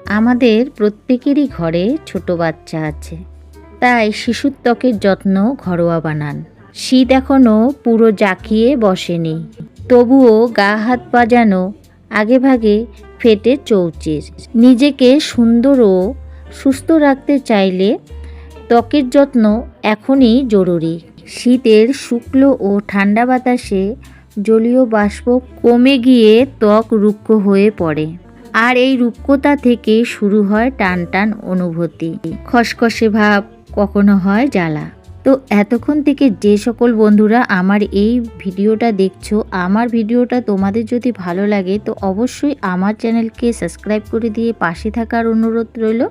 আমাদের প্রত্যেকেরই ঘরে ছোট বাচ্চা আছে, তাই শিশুর ত্বকের যত্ন ঘরোয়া বানান। শীত এখনও পুরো জাঁকিয়ে বসেনি, তবুও গা হাত পা যেন আগেভাগে ফেটে চৌচির। নিজেকে সুন্দর ও সুস্থ রাখতে চাইলে ত্বকের যত্ন এখনই জরুরি। শীতের শুষ্ক ও ঠান্ডা বাতাসে জলীয় বাষ্প কমে গিয়ে ত্বক রুক্ষ হয়ে পড়ে, আর এই রুক্ষতা থেকে শুরু হয় টান টান অনুভূতি, খসখসে ভাব, কখনো হয় জ্বালা। তো এতক্ষণ থেকে যে সকল বন্ধুরা আমার এই ভিডিওটা দেখছো, আমার ভিডিওটা তোমাদের যদি ভালো লাগে তো অবশ্যই আমার চ্যানেলকে সাবস্ক্রাইব করে দিয়ে পাশে থাকার অনুরোধ রইল।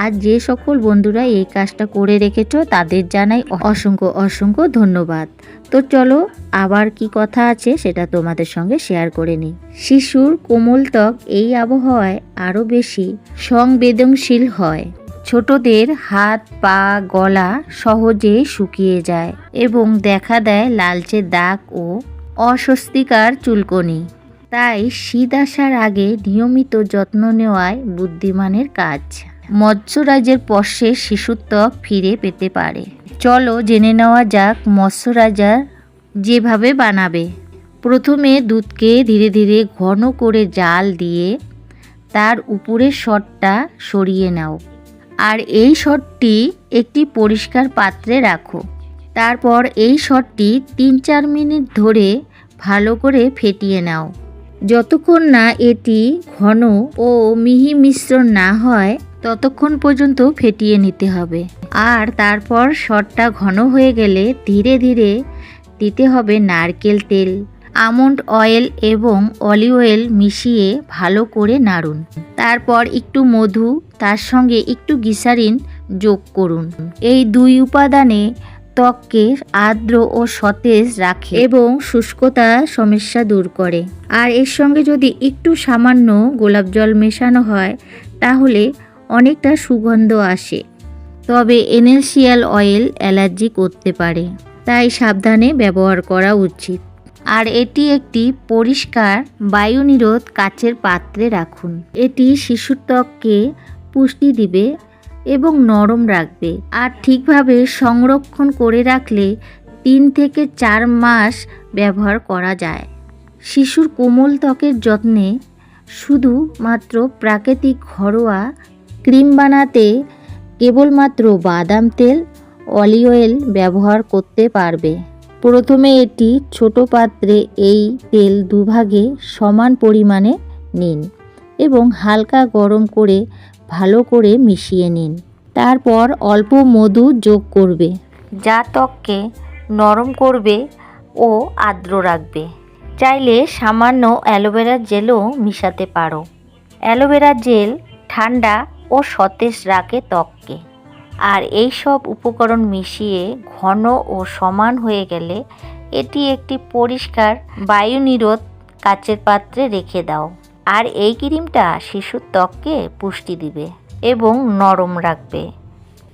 আর যে সকল বন্ধুরা এই কাজটা করে রেখেছো তাদের জানাই অসংখ্য অসংখ্য ধন্যবাদ। তো চলো আবার কি কথা আছে সেটা তোমাদের সঙ্গে শেয়ার করে নিই। শিশুর কোমল ত্বক এই আবহাওয়ায় আরও বেশি সংবেদনশীল হয়। ছোটদের হাত পা গলা সহজে শুকিয়ে যায় এবং দেখা দেয় লালচে দাগ ও অস্বস্তিকর চুলকনি। তাই শীত আসার আগে নিয়মিত যত্ন নেওয়াই বুদ্ধিমানের কাজ। ময়শ্চারাইজার স্পর্শে শিশুর ত্বক ফিরে পেতে পারে। চলো জেনে নেওয়া যাক ময়শ্চারাইজার যেভাবে বানাবে। প্রথমে দুধকে ধীরে ধীরে ঘন করে জাল দিয়ে তার উপরের সরটা সরিয়ে নাও, আর এই সরটি একটি পরিষ্কার পাত্রে রাখো। তারপর এই সরটি 3-4 মিনিট ধরে ভালো করে ফেটিয়ে নাও, যতক্ষণ না এটি ঘন ও মিহি মিশ্রণ না হয় ততক্ষণ পর্যন্ত ফেটিয়ে নিতে হবে। আর তারপর সরটা ঘন হয়ে গেলে ধীরে ধীরে দিতে হবে নারকেল তেল, আমন্ড অয়েল এবং অলিভ অয়েল মিশিয়ে ভালো করে নাড়ুন। তারপর একটু মধু, তার সঙ্গে একটু গ্লিসারিন যোগ করুন। এই দুই উপাদানে ত্বককে আর্দ্র ও সতেজ রাখে এবং শুষ্কতা সমস্যা দূর করে। আর এর সঙ্গে যদি একটু সামান্য গোলাপ জল মেশানো হয় তাহলে অনেকটা সুগন্ধ আসে। তবে এসেনশিয়াল অয়েল অ্যালার্জি করতে পারে, তাই সাবধানে ব্যবহার করা উচিত। আর এটি একটি পরিষ্কার বায়ু নিরোধ কাচের পাত্রে রাখুন। এটি শিশুর ত্বককে পুষ্টি দিবে এবং নরম রাখবে। আর ঠিকভাবে সংরক্ষণ করে রাখলে 3 থেকে 4 মাস ব্যবহার করা যায়। শিশুর কোমল ত্বকের যত্নে শুধুমাত্র প্রাকৃতিক ঘরোয়া ক্রিম বানাতে কেবলমাত্র বাদাম তেল, অলিভ অয়েল ব্যবহার করতে পারবে। প্রথমে এটি ছোট পাত্রে এই তেল দুভাগে সমান পরিমাণে নিন এবং হালকা গরম করে ভালো করে মিশিয়ে নিন। তারপর অল্প মধু যোগ করবে, যা ত্বককে নরম করবে ও আর্দ্র রাখবে। চাইলে সামান্য অ্যালোভেরা জেলও মিশাতে পারো। অ্যালোভেরা জেল ঠান্ডা ও সতেজ রাখে ত্বককে। আর এই সব উপকরণ মিশিয়ে ঘন ও সমান হয়ে গেলে এটি একটি পরিষ্কার বায়ু নিরোধ কাচের পাত্রে রেখে দাও। আর এই ক্রিমটা শিশুর ত্বককে পুষ্টি দিবে এবং নরম রাখবে।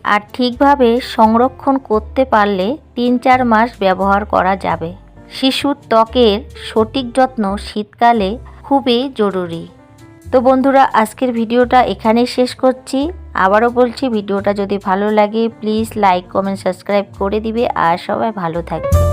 আর ঠিকভাবে সংরক্ষণ করতে পারলে 3-4 মাস ব্যবহার করা যাবে। শিশুর ত্বকের সঠিক যত্ন শীতকালে খুবই জরুরি। তো বন্ধুরা, আজকের ভিডিওটা এখানেই শেষ করছি। আবারও বলছি, ভিডিওটা যদি ভালো লাগে প্লিজ লাইক কমেন্ট সাবস্ক্রাইব করে দিবে। আর সবাই ভালো থাকবে।